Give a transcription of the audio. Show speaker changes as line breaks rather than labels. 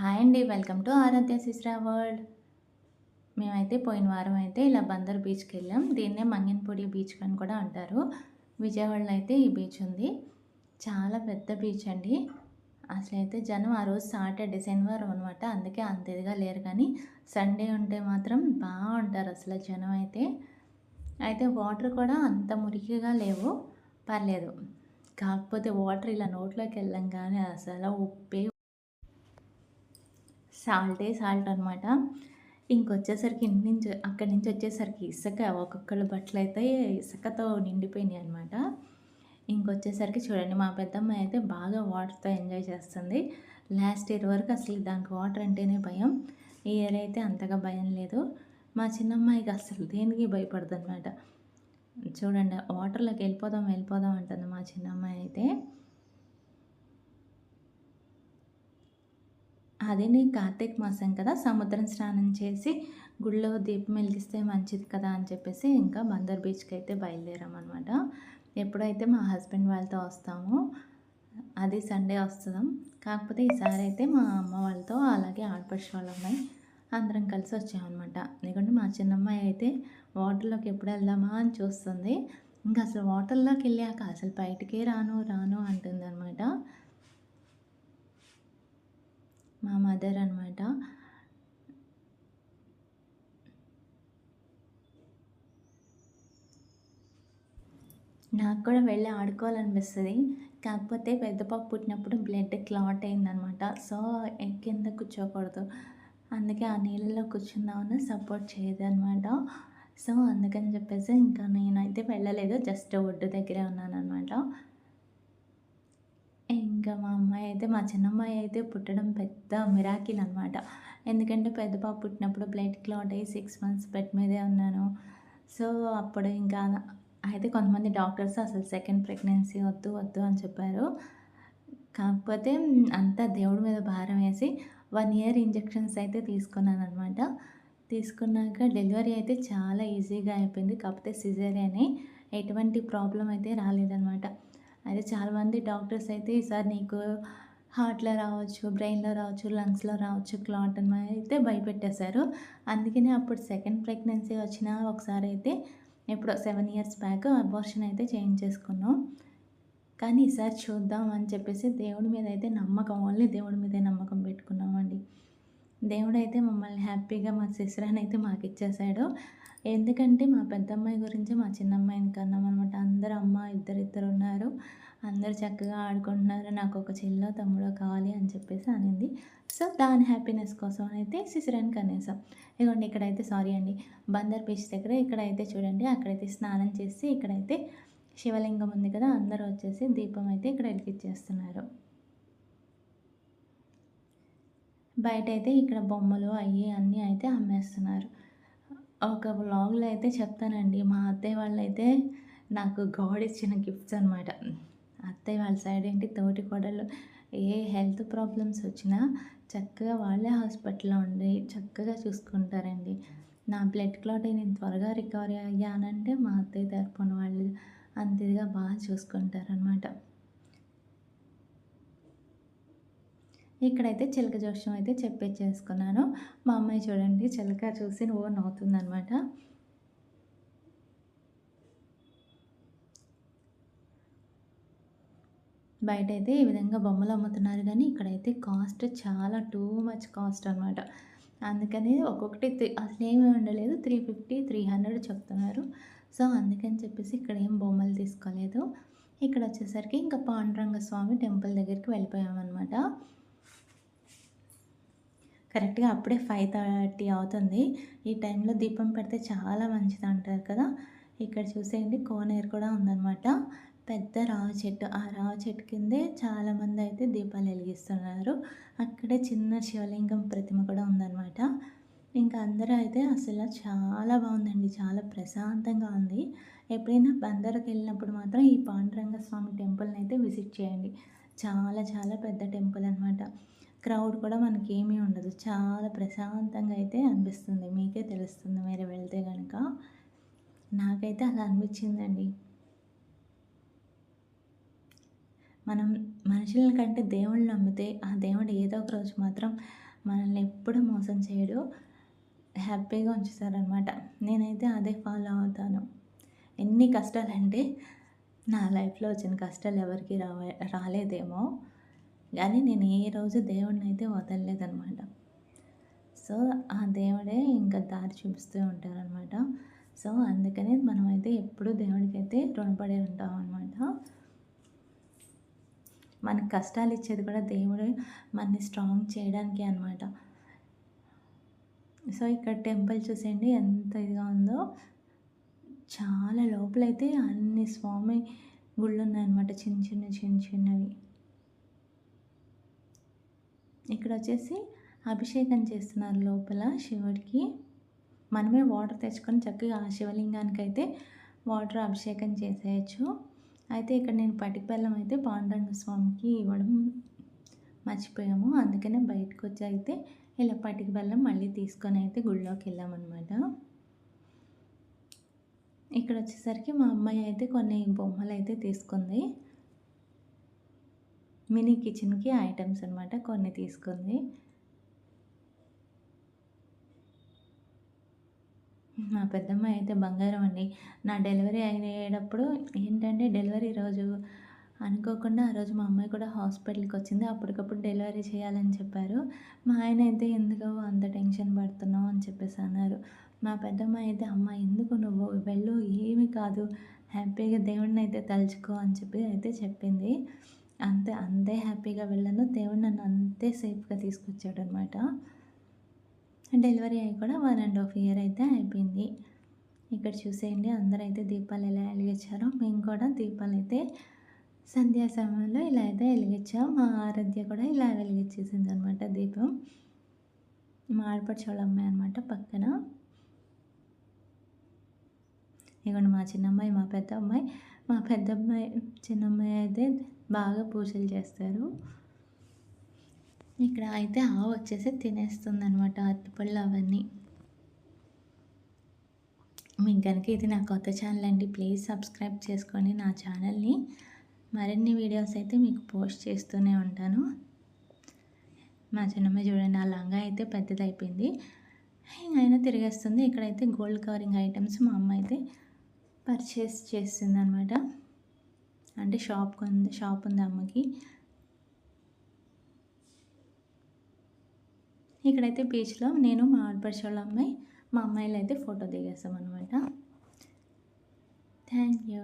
Hi అండి. Welcome to Aaradhya సిస్రా world. మేమైతే పోయిన వారం అయితే ఇలా బందర్ బీచ్‌కెళ్ళాం. దీన్నే మంగినపూడి బీచ్ అని కూడా అంటారు. విజయవాడలో అయితే ఈ బీచ్ ఉంది. చాలా పెద్ద బీచ్ అండి. అసలైతే జనం ఆ రోజు సాటర్డే శనివారం అనమాట. అందుకే అంత ఇదిగా లేరు కానీ సండే ఉంటే మాత్రం ఉంటారు అసలు జనం అయితే. అయితే వాటర్ కూడా అంత మురికిగా లేవు. పర్లేదు. కాకపోతే వాటర్ ఇలా నోట్లోకి వెళ్ళంగానే అసలు ఉప్పే సాల్ట్ అనమాట. ఇంకొచ్చేసరికి ఇంటి నుంచి అక్కడి నుంచి వచ్చేసరికి ఇసుక ఒక్కొక్కళ్ళ బట్టలైతే ఇసుకతో నిండిపోయినాయనమాట. ఇంకొచ్చేసరికి చూడండి మా పెద్దమ్మాయి అయితే బాగా వాటర్‌తో ఎంజాయ్ చేస్తుంది. లాస్ట్ ఇయర్ వరకు అసలు దానికి వాటర్ అంటేనే భయం. ఈ ఇయర్ అయితే అంతగా భయం లేదు. మా చిన్నమ్మాయికి అస్సలు దేనికి భయపడదనమాట. చూడండి వాటర్‌లోకి వెళ్ళిపోదాం అంటుంది మా చిన్నమ్మాయి అయితే. అదేనే కార్తీక మాసం కదా! సముద్రం స్నానం చేసి గుడిలో దీపం వెలిగిస్తే మంచిది కదా అని చెప్పేసి ఇంకా బందర్ బీచ్‌కైతే బయలుదేరామనమాట. ఎప్పుడైతే మా హస్బెండ్ వాళ్ళతో వస్తామో అది సండే వస్తున్నాం. కాకపోతే ఈసారి అయితే మా అమ్మ వాళ్ళతో అలాగే ఆడపడుచు వాళ్ళ అమ్మాయి అందరం కలిసి వచ్చామనమాట. ఎందుకంటే మా చిన్నమ్మాయి అయితే వాటర్‌లోకి ఎప్పుడు వెళ్దామా అని చూస్తుంది. ఇంకా అసలు వాటర్‌లోకి వెళ్ళాక అసలు బయటికే రాను అంటుందనమాట. మా మదర్ అనమాట. నాకు కూడా వెళ్ళి ఆడుకోవాలనిపిస్తది. కాకపోతే పెద్ద పాప పుట్టినప్పుడు బ్లడ్ క్లాట్ అయిందనమాట. సో, కింద కూర్చోకూడదు. అందుకే ఆ నీళ్ళలో కూర్చుందామన్నా సపోర్ట్ చేయదనమాట. సో, అందుకని చెప్పేసి ఇంకా నేనైతే వెళ్ళలేదు. జస్ట్ ఒడ్డు దగ్గరే ఉన్నాననమాట. ఇంకా మా అమ్మాయి అయితే మా చిన్నమ్మాయి అయితే పుట్టడం పెద్ద మిరాకిల్ అనమాట. ఎందుకంటే పెద్ద పాప పుట్టినప్పుడు బ్లడ్ క్లాట్ అయ్యి 6 మంత్స్ బెడ్ మీదే ఉన్నాను. సో, అప్పుడు ఇంకా అయితే కొంతమంది డాక్టర్స్ అసలు సెకండ్ ప్రెగ్నెన్సీ వద్దు అని చెప్పారు. కాకపోతే అంతా దేవుడి మీద భారం వేసి 1 ఇయర్ ఇంజెక్షన్స్ అయితే తీసుకున్నాననమాట. తీసుకున్నాక డెలివరీ అయితే చాలా ఈజీగా అయిపోయింది. కాకపోతే సిజేరియనే. ఎటువంటి ప్రాబ్లమ్ అయితే రాలేదనమాట. అయితే చాలామంది డాక్టర్స్ అయితే ఈసారి నీకు హార్ట్‌లో రావచ్చు, బ్రెయిన్‌లో రావచ్చు, లంగ్స్‌లో రావచ్చు క్లాట్ అని అయితే భయపెట్టేశారు. అందుకనే అప్పుడు సెకండ్ ప్రెగ్నెన్సీ వచ్చిన ఒకసారైతే ఎప్పుడో 7 ఇయర్స్ బ్యాక్ అబార్షన్ అయితే చేయించేసుకున్నాం. కానీ ఈసారి చూద్దాం అని చెప్పేసి దేవుడి మీద అయితే నమ్మకం ఓన్లీ దేవుడి మీదే నమ్మకం పెట్టుకున్నామండి. దేవుడైతే మమ్మల్ని హ్యాపీగా మా సిస్టర్‌నైతే మాకిచ్చేసాడు. ఎందుకంటే మా పెద్దమ్మాయి గురించి మా చిన్నమ్మాయిని కన్నామనమాట. అందరూ అమ్మ ఇద్దరిద్దరున్నారు. అందరూ చక్కగా ఆడుకుంటున్నారు. నాకొక చెల్లో, తమ్ముడో కావాలి అని చెప్పేసి అనింది. సో, దాని హ్యాపీనెస్ కోసం అయితే సిసరని కనేసాం. ఇగోండి ఇక్కడైతే సారీ అండి. బందర్ బీచ్ దగ్గర ఇక్కడైతే చూడండి అక్కడైతే స్నానం చేసి ఇక్కడైతే శివలింగం ఉంది కదా! అందరూ వచ్చేసి దీపం అయితే ఇక్కడ వెలిగిచ్చేస్తున్నారు. బయటైతే ఇక్కడ బొమ్మలు అయ్యి అన్నీ అయితే అమ్మేస్తున్నారు. ఒక వ్లాగ్‌లో అయితే చెప్తానండి. మా అత్తయ్య వాళ్ళైతే నాకు గాడ్ ఇచ్చిన గిఫ్ట్స్ అనమాట. అత్తయ్య వాళ్ళ సైడ్ ఏంటి తోటికోడళ్ళు ఏ హెల్త్ ప్రాబ్లమ్స్ వచ్చినా చక్కగా వాళ్ళే హాస్పిటల్‌లో ఉండి చక్కగా చూసుకుంటారండి. నా బ్లడ్ క్లాట్ అయి నేను త్వరగా రికవరీ అయ్యానంటే మా అత్తయ్య తరపున వాళ్ళు అంత ఇదిగా బాగా చూసుకుంటారనమాట. ఇక్కడైతే చిలక జోష్యం అయితే చెప్పిచ్చేసుకున్నాను. మా అమ్మాయి చూడండి చిలక చూసి ఓ నవ్వుతుందనమాట. బయటైతే ఈ విధంగా బొమ్మలు అమ్ముతున్నారు గానీ, ఇక్కడైతే కాస్ట్ చాలా టూ మచ్ కాస్ట్ అనమాట. అందుకని ఒక్కొక్కటి అసలేమి ఉండలేదు. 350, 300 చెప్తున్నారు. సో, అందుకని చెప్పేసి ఇక్కడ ఏం బొమ్మలు తీసుకోలేదు. ఇక్కడొచ్చేసరికి ఇంకా పాండురంగ స్వామి టెంపుల్ దగ్గరికి వెళ్ళిపోయామనమాట. కరెక్ట్‌గా అప్పుడే 5:30 అవుతుంది. ఈ టైంలో దీపం పెడితే చాలా మంచిదంటారు కదా! ఇక్కడ చూసేయండి కోనేరు కూడా ఉందనమాట. పెద్ద రావి చెట్టు. ఆ రావి చెట్టు కిందే చాలామందయితే దీపాలు ఎలిగిస్తున్నారు. అక్కడే చిన్న శివలింగం ప్రతిమ కూడా ఉందనమాట. ఇంకా అందరూ అయితే అసలు చాలా బావుందండి. చాలా ప్రశాంతంగా ఉంది. ఎప్పుడైనా బందర్‌కెళ్ళినప్పుడు మాత్రం ఈ పాండురంగ స్వామి టెంపుల్‌నయితే విజిట్ చేయండి. చాలా పెద్ద టెంపుల్ అనమాట. క్రౌడ్ కూడా మనకేమీ ఉండదు. చాలా ప్రశాంతంగా అయితే అనిపిస్తుంది. మీకే తెలుస్తుంది మీరు వెళ్తే గనక. నాకైతే అలా అనిపించిందండి. మనం మనుషుల కంటే దేవుడిని నమ్మితే, ఆ దేవుడు ఏదో ఒక రోజు మాత్రం మనల్ని ఎప్పుడు మోసం చేయడు. హ్యాపీగా ఉంచుతారనమాట. నేనైతే అదే ఫాలో అవుతాను. ఎన్ని కష్టాలంటే నా లైఫ్‌లో వచ్చిన కష్టాలు ఎవరికీ రాలేదేమో, కానీ నేను ఏ రోజు దేవుడినైతే వదలలేదనమాట. సో, ఆ దేవుడే ఇంకా దారి చూపిస్తూ ఉంటారనమాట. సో, అందుకని మనమైతే ఎప్పుడూ దేవుడికైతే రుణపడి ఉంటామనమాట. మనకు కష్టాలు ఇచ్చేది కూడా దేవుడే మనని స్ట్రాంగ్ చేయడానికే అనమాట. సో, ఇక్కడ టెంపుల్ చూసేయండి ఎంత ఇదిగా ఉందో. చాలా లోపలైతే అన్ని స్వామి గుళ్ళున్నాయన్నమాట. చిన్నవి. ఇక్కడొచ్చేసి అభిషేకం చేస్తున్నారు లోపల శివుడికి. మనమే వాటర్ తెచ్చుకొని చక్కగా ఆ శివలింగానికైతే వాటర్ అభిషేకం చేసేయచ్చు. అయితే ఇక్కడ నేను పటిక బెల్లం అయితే పాండురంగ స్వామికి ఇవ్వడం మర్చిపోయాము. అందుకనే బయటకొచ్చి అయితే ఇలా పటిక బెల్లం మళ్ళీ తీసుకొని అయితే గుడిలోకి వెళ్ళామన్నమాట. ఇక్కడ వచ్చేసరికి మా అమ్మాయి అయితే కొన్ని బొమ్మలైతే తీసుకుంది. మినీ కిచెన్‌కి ఐటెమ్స్ అనమాట కొన్ని తీసుకుంది. మా పెద్దమ్మాయి అయితే బంగారం అండి. నా డెలివరీ అయ్యేటప్పుడు ఏంటంటే డెలివరీ రోజు అనుకోకుండా ఆ రోజు మా అమ్మాయి కూడా హాస్పిటల్‌కొచ్చింది. అప్పటికప్పుడు డెలివరీ చేయాలని చెప్పారు. మా ఆయన అయితే "ఎందుకు అంత టెన్షన్ పడుతున్నావు" అని చెప్పేసి అన్నారు. మా పెద్దమ్మాయి అయితే "అమ్మ ఎందుకు నువ్వు వెళ్ళు ఏమి కాదు. హ్యాపీగా దేవుడినైతే తలుచుకో" అని చెప్పి అయితే చెప్పింది. అంతే హ్యాపీగా వెళ్ళాను. దేవుడు నన్ను అంతే సేఫ్‌గా తీసుకొచ్చాడనమాట. డెలివరీ అయ్యి కూడా 1½ ఇయర్ అయితే అయిపోయింది. ఇక్కడ చూసేయండి అందరైతే దీపాలు ఎలా వెలిగించారో మేము కూడా దీపాలైతే సంధ్యా సమయంలో ఇలా అయితే వెలిగించాం. మా ఆరాధ్య కూడా ఇలా వెలిగించేసిందనమాట దీపం. మా ఆడపడుచోళ్ళ అమ్మాయి అనమాట పక్కన. ఇగోండి మా చిన్నమ్మాయి, మా పెద్దమ్మాయి. మా పెద్దమ్మాయి, చిన్నమ్మాయి అయితే బాగా పూజలు చేస్తారు. ఇక్కడ అయితే ఆవు వచ్చేసి తినేస్తుందనమాట అరటిపళ్ళు అవన్నీ. మీకు కనుక ఇది నా కొత్త ఛానల్ అండి. ప్లీజ్ సబ్స్క్రైబ్ చేసుకొని నా ఛానల్ని. మరిన్ని వీడియోస్ అయితే మీకు పోస్ట్ చేస్తూనే ఉంటాను. మా చిన్నమ్మాయి చూడండి ఆ లంగా అయితే పెద్దదైపోయింది. అయినా తిరిగేస్తుంది. ఇక్కడైతే గోల్డ్ కవరింగ్ ఐటమ్స్ మా అమ్మ అయితే పర్చేస్ చేస్తుందనమాట. అంటే షాప్ ఉంది అమ్మకి. ఇక్కడైతే బీచ్‌లో నేను మా ఆడపడుచోళ్ళ అమ్మాయి, మా అమ్మాయిలు అయితే ఫోటో దిగేసామనమాట. Thank you.